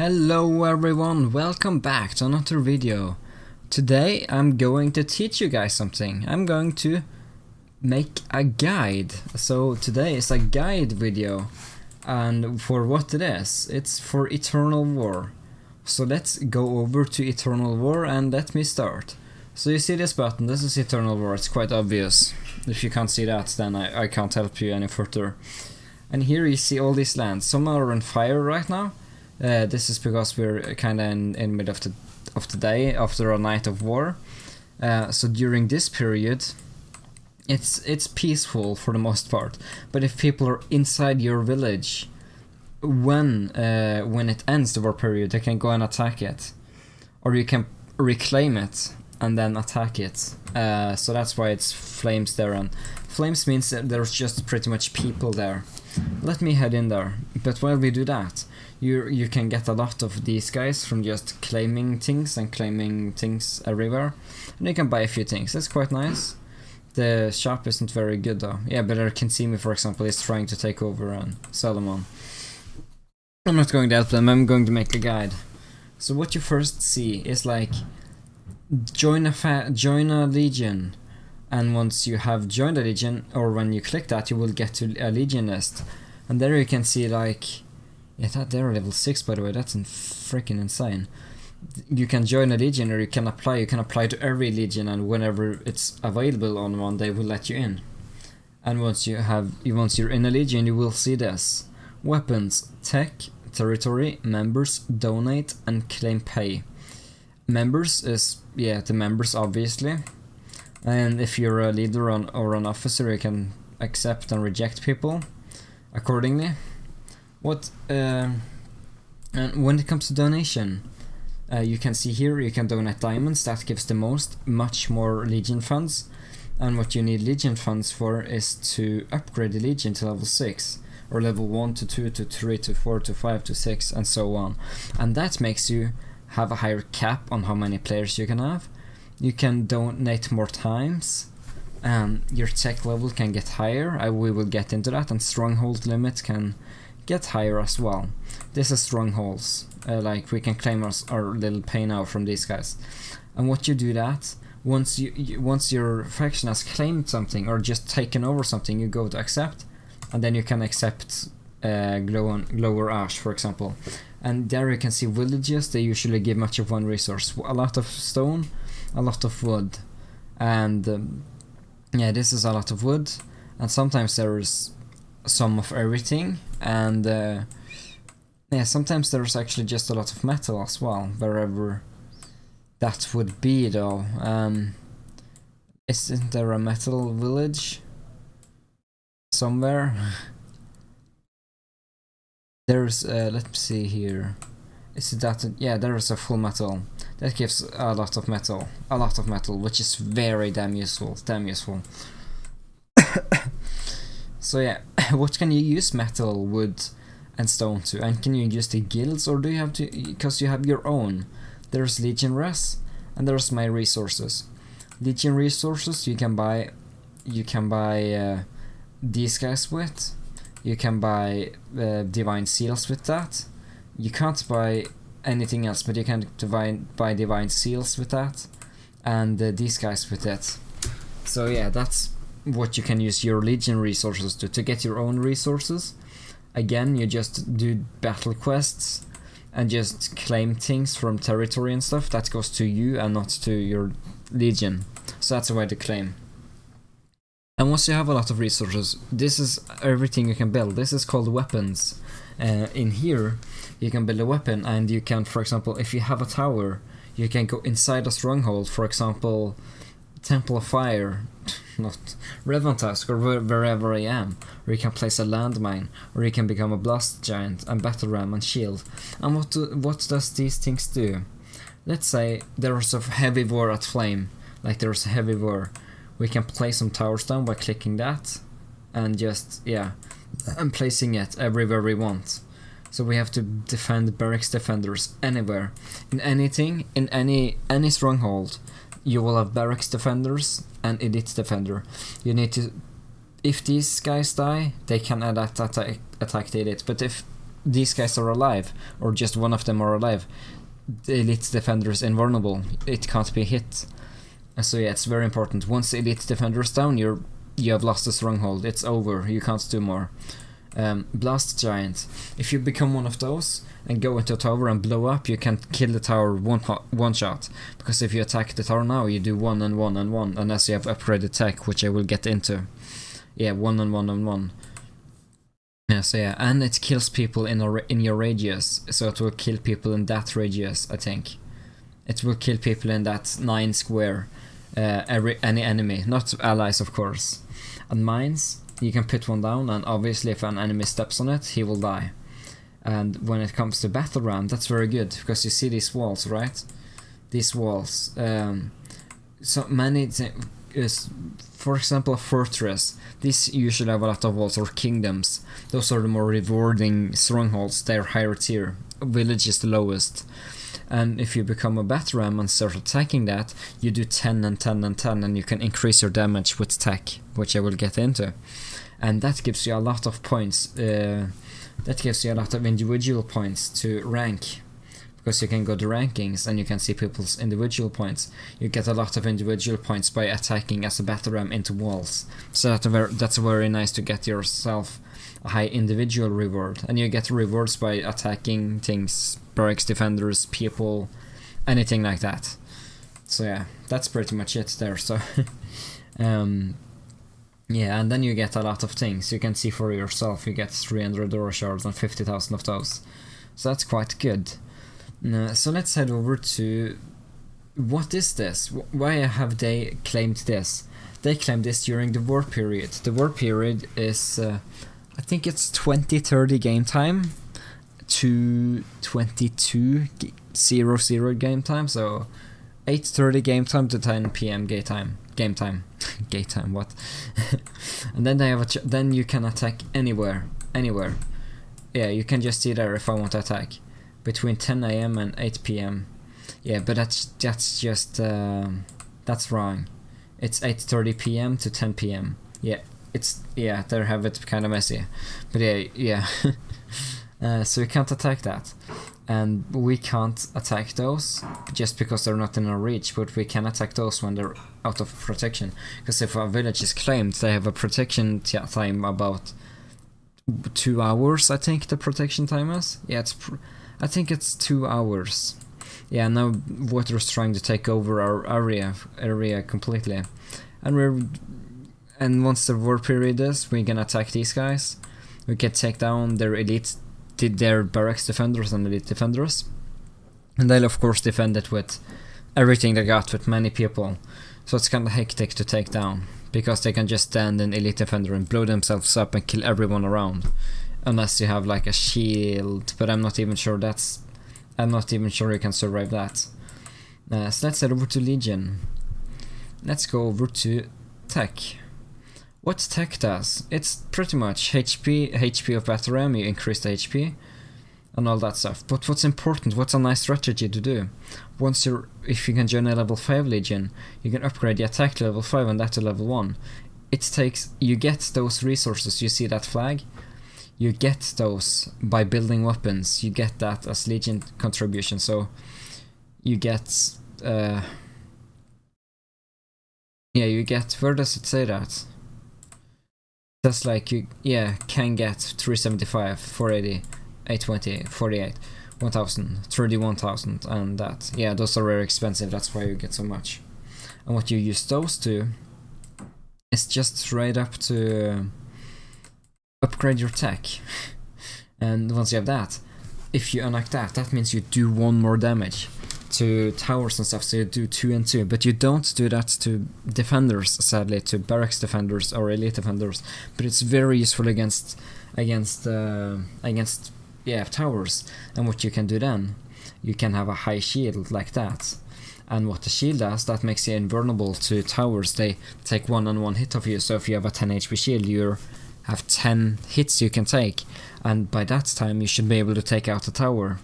Hello everyone, welcome back to another video. Today I'm going to teach you guys something. I'm going to make a guide. So today is a guide video, and for what it is, it's for Eternal War. So let's go over to Eternal War and let me start. So you see this button, this is Eternal War, it's quite obvious. If you can't see that, then I can't help you any further. And here you see all these lands, some are on fire right now. This is because we're kind of in mid of the day after a night of war. So during this period, it's peaceful for the most part. But if people are inside your village, when it ends the war period, they can go and attack it, or you can reclaim it and then attack it. So that's why it's flames there, and flames means that there's just pretty much people there. Let me head in there. But while we do that, you can get a lot of these guys from just claiming things and claiming things everywhere, and you can buy a few things. That's quite nice. The shop isn't very good though. Yeah, but I can see me, for example, is trying to take over and sell them on. I'm not going to help them, I'm going to make a guide. So what you first see is like join a legion, and once you have joined a legion, or when you click that, you will get to a legion list, and there you can see like, yeah, they're level 6 by the way, that's freaking insane. You can join a legion, or you can apply to every legion, and whenever it's available on one, they will let you in. And once you're in a legion, you will see this: weapons, tech, territory, members, donate, and claim pay. Members is, yeah, the members obviously. And if you're a leader or an officer, you can accept and reject people accordingly. And when it comes to donation, you can see here you can donate diamonds. That gives the much more legion funds. And what you need legion funds for is to upgrade the legion to level 6, or level 1 to 2 to 3 to 4 to 5 to 6, and so on. And that makes you have a higher cap on how many players you can have. You can donate more times, and your tech level can get higher. We will get into that, and stronghold limit can get higher as well. This is strongholds, like we can claim our little pay now from these guys. And what you do that, once your faction has claimed something or just taken over something, you go to accept, and then you can accept Glower Ash, for example. And there you can see villages, they usually give much of one resource, a lot of stone, a lot of wood, and yeah, this is a lot of wood, and sometimes there is some of everything, and yeah, sometimes there's actually just a lot of metal as well, wherever that would be though. Isn't there a metal village somewhere? There's let's see here, is it that? Yeah, there is a full metal. That gives a lot of metal, which is very damn useful, So yeah, what can you use metal, wood, and stone to? And can you use the guilds, or do you have to, because you have your own? There's Legion Res, and there's my resources. Legion resources you can buy these guys with. You can buy divine seals with that. You can't buy anything else, but you can buy divine seals with that, and these guys with it. So yeah, that's what you can use your legion resources to get your own resources. Again, you just do battle quests and just claim things from territory and stuff. That goes to you and not to your legion. So that's a way to claim. And once you have a lot of resources, this is everything you can build. This is called weapons. In here you can build a weapon, and you can, for example, if you have a tower, you can go inside a stronghold, for example Temple of Fire, not Revantask, or wherever I am, or you can place a landmine, or you can become a blast giant and battle ram and shield. And what does these things do? Let's say there's a heavy war at Flame, like there's a heavy war. We can place some towers down by clicking that, and just, yeah, and placing it everywhere we want. So we have to defend barracks defenders anywhere, in anything, in any stronghold. You will have barracks defenders and elite defender. You need to, if these guys die, they can attack the elite. But if these guys are alive, or just one of them are alive, the elite defender is invulnerable. It can't be hit. So yeah, it's very important. Once the elite defender is down, you have lost the stronghold. It's over. You can't do more. Blast giant. If you become one of those and go into a tower and blow up, you can kill the tower one shot. Because if you attack the tower now, you do 1 and 1 and 1, unless you have upgraded tech, which I will get into. Yeah, 1 and 1 and 1. Yeah, so yeah, and it kills people in your radius, so it will kill people in that radius, I think. It will kill people in that 9 square, any enemy, not allies of course. And mines, you can put one down, and obviously if an enemy steps on it, he will die. And when it comes to battle ram, that's very good, because you see these walls, right? These walls, so many is, for example, a fortress. These usually have a lot of walls, or kingdoms. Those are the more rewarding strongholds. They're higher tier. Village is the lowest. And if you become a battle ram and start attacking that, you do 10 and 10 and 10, and you can increase your damage with tech, which I will get into. And that gives you a lot of points. That gives you a lot of individual points to rank. Because you can go to rankings and you can see people's individual points. You get a lot of individual points by attacking as a battle ram into walls. So that's very nice to get yourself a high individual reward. And you get rewards by attacking things, barracks defenders, people, anything like that. So yeah, that's pretty much it there. So yeah, and then you get a lot of things. You can see for yourself, you get 300 ore shards and 50,000 of those. So that's quite good. So let's head over to, what is this? Why have they claimed this? They claimed this during the war period. The war period is, I think it's 20:30 game time to 22:00 game time, so 8:30 game time to 10 PM game time. Game time, what? And then they have then you can attack anywhere. Yeah, you can just see there if I want to attack. Between 10 AM and 8 PM. Yeah, but that's just that's wrong. It's 8:30 PM to 10 PM. Yeah, they have it kind of messy. But yeah. So we can't attack that. And we can't attack those just because they're not in our reach, but we can attack those when they're out of protection. Because if a village is claimed, they have a protection time about 2 hours, I think the protection time is. Yeah, I think it's 2 hours. Yeah, now water is trying to take over our area completely. And once the war period is, we can attack these guys. We can take down their barracks defenders and elite defenders. And they'll of course defend it with everything they got, with many people. So it's kind of hectic to take down, because they can just stand in elite defender and blow themselves up and kill everyone around. Unless you have like a shield, but I'm not even sure you can survive that. So let's head over to Legion. Let's go over to Tech. What Tech does? It's pretty much HP of battle ram, you increase the HP and all that stuff. But what's important, what's a nice strategy to do? If you can join a level 5 Legion, you can upgrade the attack to level 5 and that to level 1. You get those resources, you see that flag? You get those by building weapons. You get that as Legion contribution. So you get where does it say that? That's like you can get 375, 480, 820, 48, 1000, 31,000 and that. Yeah, those are very expensive, that's why you get so much. And what you use those to is just straight up to upgrade your tech. And once you have that, if you unlock that means you do 1 more damage to towers and stuff, so you do 2 and 2, but you don't do that to defenders, sadly, to barracks defenders or elite defenders. But it's very useful against towers. And what you can do then, you can have a high shield like that. And what the shield does, that makes you invulnerable to towers. They take 1-on-1 hit of you, so if you have a 10 HP shield, you have 10 hits you can take, and by that time you should be able to take out a tower.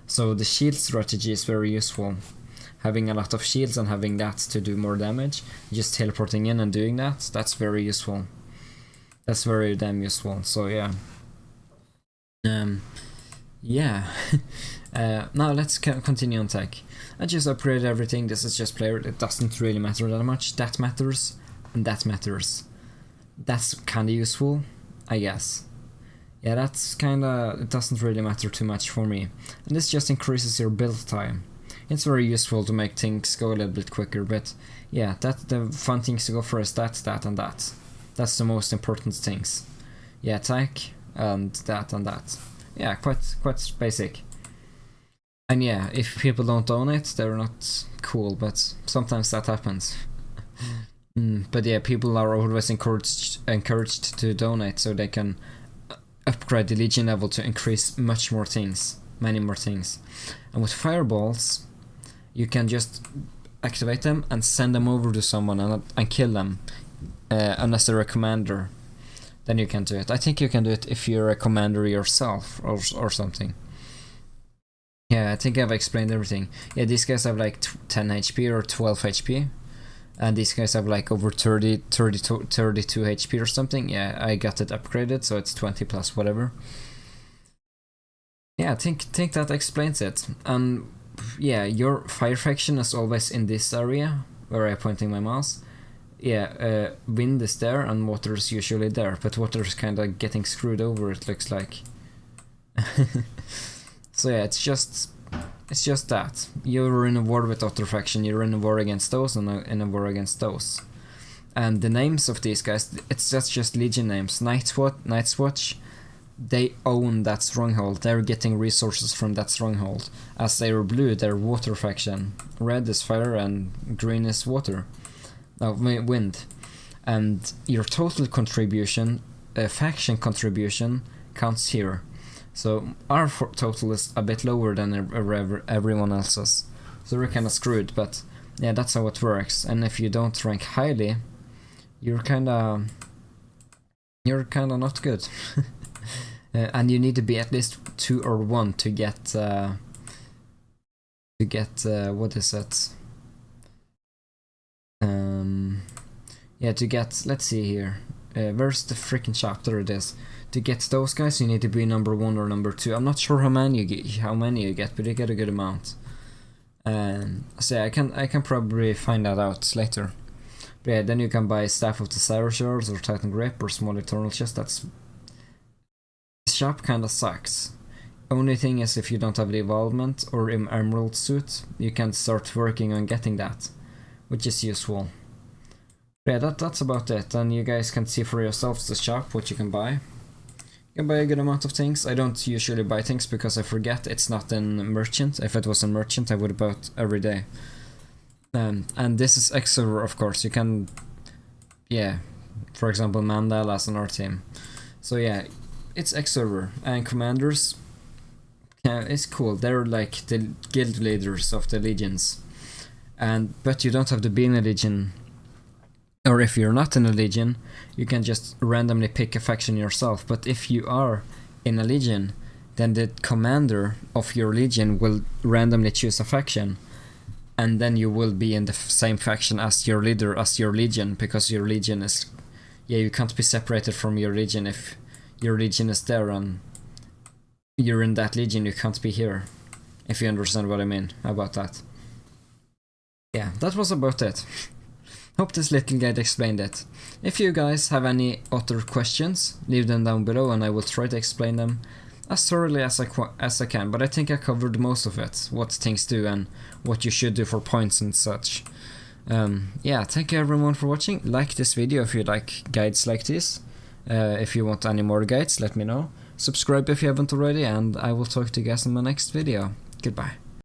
So the shield strategy is very useful. Having a lot of shields and having that to do more damage, just teleporting in and doing that, that's very useful. That's very damn useful, so yeah. yeah. Now let's continue on tech. I just upgraded everything. This is just player. It doesn't really matter that much. That matters, and that matters. That's kinda useful, I guess. Yeah, that's kinda, it doesn't really matter too much for me. And this just increases your build time. It's very useful to make things go a little bit quicker, but yeah, the fun things to go for is that, and that. That's the most important things. Yeah, attack, and that. Yeah, quite basic. And yeah, if people don't own it, they're not cool, but sometimes that happens. But yeah, people are always encouraged to donate so they can upgrade the Legion level to increase many more things. And with fireballs, you can just activate them and send them over to someone and kill them, unless they're a commander. Then you can do it. I think you can do it if you're a commander yourself or something. Yeah, I think I've explained everything. Yeah, these guys have like 10 HP or 12 HP. And these guys have like over 32 HP or something. Yeah, I got it upgraded, so it's 20 plus whatever. Yeah, I think that explains it. And yeah, your fire faction is always in this area where I'm pointing my mouse. Yeah, wind is there and water is usually there, but water is kind of getting screwed over, it looks like. So yeah, it's just that. You're in a war with other faction, you're in a war against those and in a war against those. And the names of these guys, it's just Legion names. Night's Watch, they own that stronghold, they're getting resources from that stronghold. As they are blue, they're water faction. Red is fire and green is water. Wind. And your total contribution, faction contribution, counts here. So our total is a bit lower than everyone else's. So we're kinda screwed, but yeah, that's how it works. And if you don't rank highly, you're kinda not good. And you need to be at least 2 or 1 to get what is it? Yeah, to get, let's see here. Where's the freaking chapter it is? To get those guys, you need to be number 1 or number 2. I'm not sure how many you get, but you get a good amount. So yeah, I can probably find that out later. But yeah, then you can buy Staff of the Sarashars or Titan Grip or Small Eternal Chest. This shop kinda sucks. Only thing is, if you don't have the Evolvement or Emerald Suit, you can start working on getting that, which is useful. Yeah, that's about it, and you guys can see for yourselves the shop, what you can buy. You can buy a good amount of things. I don't usually buy things because I forget it's not in Merchant. If it was in Merchant, I would have bought every day. And this is X-Server, of course. You can, yeah, for example, Mandala as an art team. So yeah, it's X-Server, and Commanders, it's cool. They're like the guild leaders of the legions. But you don't have to be in a legion. Or if you're not in a legion, you can just randomly pick a faction yourself. But if you are in a legion, then the commander of your legion will randomly choose a faction. And then you will be in the same faction as your leader, as your legion, because your legion is... Yeah, you can't be separated from your legion. If your legion is there and you're in that legion, you can't be here. If you understand what I mean about that. Yeah, that was about it. Hope this little guide explained it. If you guys have any other questions, leave them down below and I will try to explain them as thoroughly as I can, but I think I covered most of it, what things do and what you should do for points and such. Yeah, thank you everyone for watching. Like this video if you like guides like this. If you want any more guides, let me know. Subscribe if you haven't already, and I will talk to you guys in my next video. Goodbye.